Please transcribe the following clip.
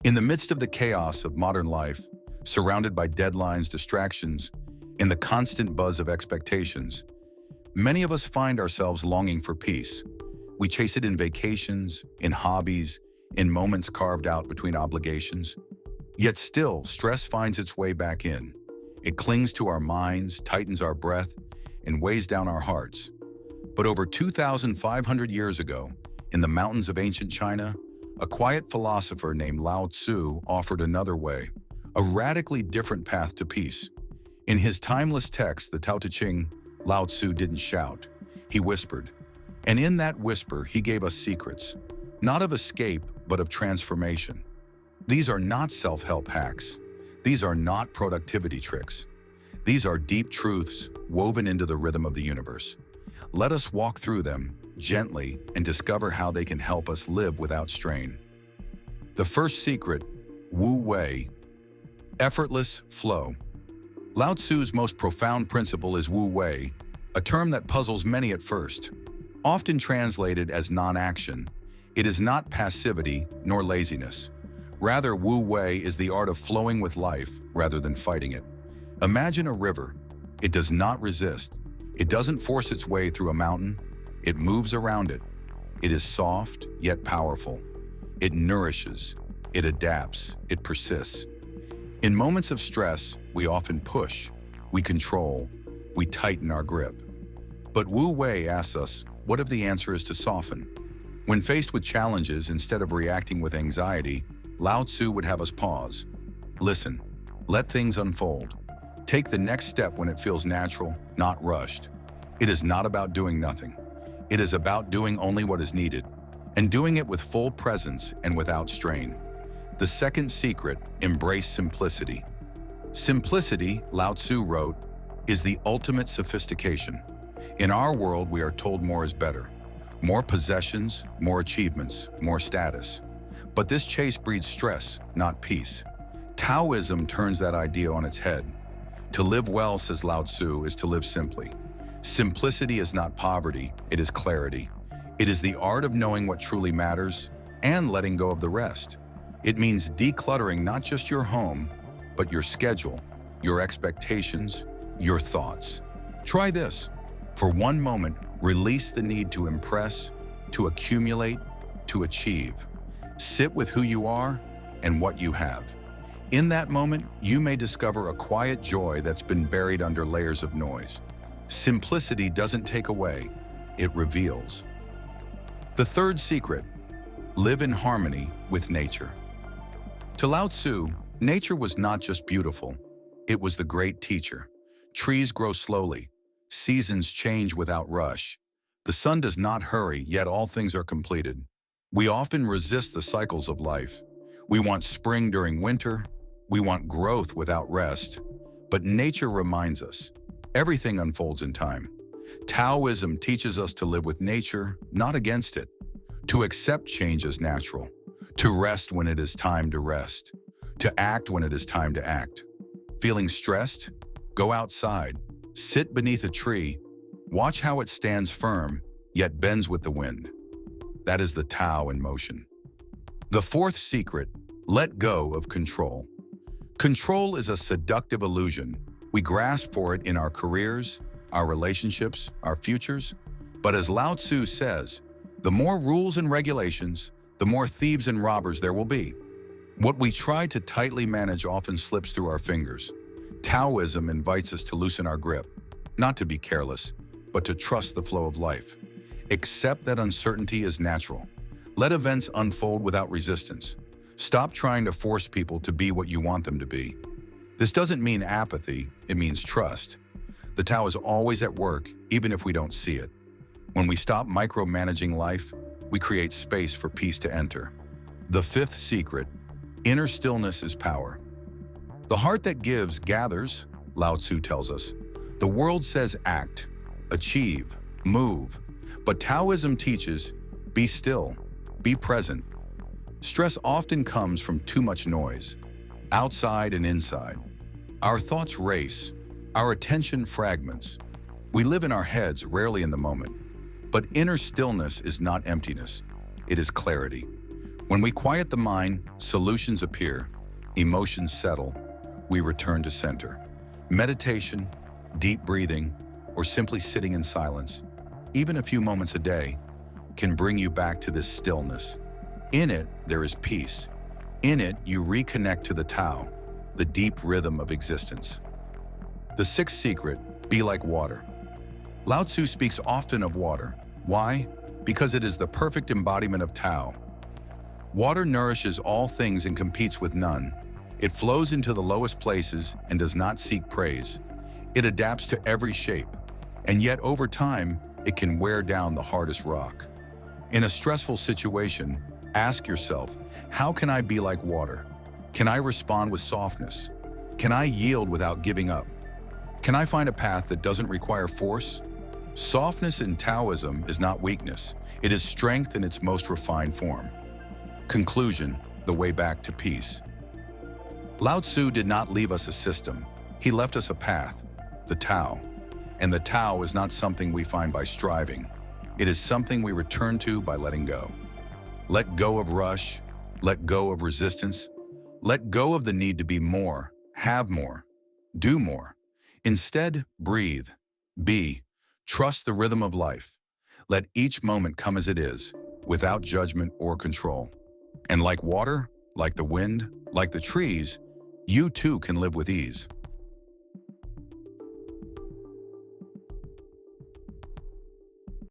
In the midst of the chaos of modern life, surrounded by deadlines, distractions, and the constant buzz of expectations, many of us find ourselves longing for peace. We chase it in vacations, in hobbies, in moments carved out between obligations. Yet still, stress finds its way back in. It clings to our minds, tightens our breath, and weighs down our hearts. But over 2,500 years ago, in the mountains of ancient China, a quiet philosopher named Lao Tzu offered another way, a radically different path to peace. In his timeless text, the Tao Te Ching, Lao Tzu didn't shout, he whispered. And in that whisper, he gave us secrets, not of escape, but of transformation. These are not self-help hacks. These are not productivity tricks. These are deep truths woven into the rhythm of the universe. Let us walk through them gently and discover how they can help us live without strain. The first secret, Wu Wei, effortless flow. Lao Tzu's most profound principle is Wu Wei, a term that puzzles many at first. Often translated as non-action, it is not passivity nor laziness. Rather, Wu Wei is the art of flowing with life rather than fighting it. Imagine a river. It does not resist. It doesn't force its way through a mountain. It moves around it. It is soft, yet powerful. It nourishes. It adapts. It persists. In moments of stress, we often push. We control. We tighten our grip. But Wu Wei asks us, what if the answer is to soften? When faced with challenges, instead of reacting with anxiety, Lao Tzu would have us pause. Listen. Let things unfold. Take the next step when it feels natural, not rushed. It is not about doing nothing. It is about doing only what is needed, and doing it with full presence and without strain. The second secret, embrace simplicity. Simplicity, Lao Tzu wrote, is the ultimate sophistication. In our world, we are told more is better. More possessions, more achievements, more status. But this chase breeds stress, not peace. Taoism turns that idea on its head. To live well, says Lao Tzu, is to live simply. Simplicity is not poverty, it is clarity. It is the art of knowing what truly matters and letting go of the rest. It means decluttering not just your home, but your schedule, your expectations, your thoughts. Try this. For one moment, release the need to impress, to accumulate, to achieve. Sit with who you are and what you have. In that moment, you may discover a quiet joy that's been buried under layers of noise. Simplicity doesn't take away, it reveals. The third secret, live in harmony with nature. To Lao Tzu, nature was not just beautiful, it was the great teacher. Trees grow slowly, seasons change without rush. The sun does not hurry, yet all things are completed. We often resist the cycles of life. We want spring during winter, we want growth without rest. But nature reminds us, everything unfolds in time. Taoism teaches us to live with nature, not against it. To accept change as natural. To rest when it is time to rest. To act when it is time to act. Feeling stressed? Go outside. Sit beneath a tree. Watch how it stands firm, yet bends with the wind. That is the Tao in motion. The fourth secret, let go of control. Control is a seductive illusion. We grasp for it in our careers, our relationships, our futures. But as Lao Tzu says, the more rules and regulations, the more thieves and robbers there will be. What we try to tightly manage often slips through our fingers. Taoism invites us to loosen our grip, not to be careless, but to trust the flow of life. Accept that uncertainty is natural. Let events unfold without resistance. Stop trying to force people to be what you want them to be. This doesn't mean apathy, it means trust. The Tao is always at work, even if we don't see it. When we stop micromanaging life, we create space for peace to enter. The fifth secret, inner stillness is power. The heart that gives gathers, Lao Tzu tells us. The world says act, achieve, move. But Taoism teaches, be still, be present. Stress often comes from too much noise, outside and inside. Our thoughts race, our attention fragments. We live in our heads, rarely in the moment. But inner stillness is not emptiness, it is clarity. When we quiet the mind, solutions appear, emotions settle, we return to center. Meditation, deep breathing, or simply sitting in silence, even a few moments a day, can bring you back to this stillness. In it, there is peace. In it, you reconnect to the Tao, the deep rhythm of existence. The sixth secret, be like water. Lao Tzu speaks often of water. Why? Because it is the perfect embodiment of Tao. Water nourishes all things and competes with none. It flows into the lowest places and does not seek praise. It adapts to every shape, and yet over time, it can wear down the hardest rock. In a stressful situation, ask yourself, how can I be like water? Can I respond with softness? Can I yield without giving up? Can I find a path that doesn't require force? Softness in Taoism is not weakness. It is strength in its most refined form. Conclusion, the way back to peace. Lao Tzu did not leave us a system. He left us a path, the Tao. And the Tao is not something we find by striving. It is something we return to by letting go. Let go of rush, let go of resistance, let go of the need to be more, have more, do more. Instead, breathe, be, trust the rhythm of life. Let each moment come as it is, without judgment or control. And like water, like the wind, like the trees, you too can live with ease.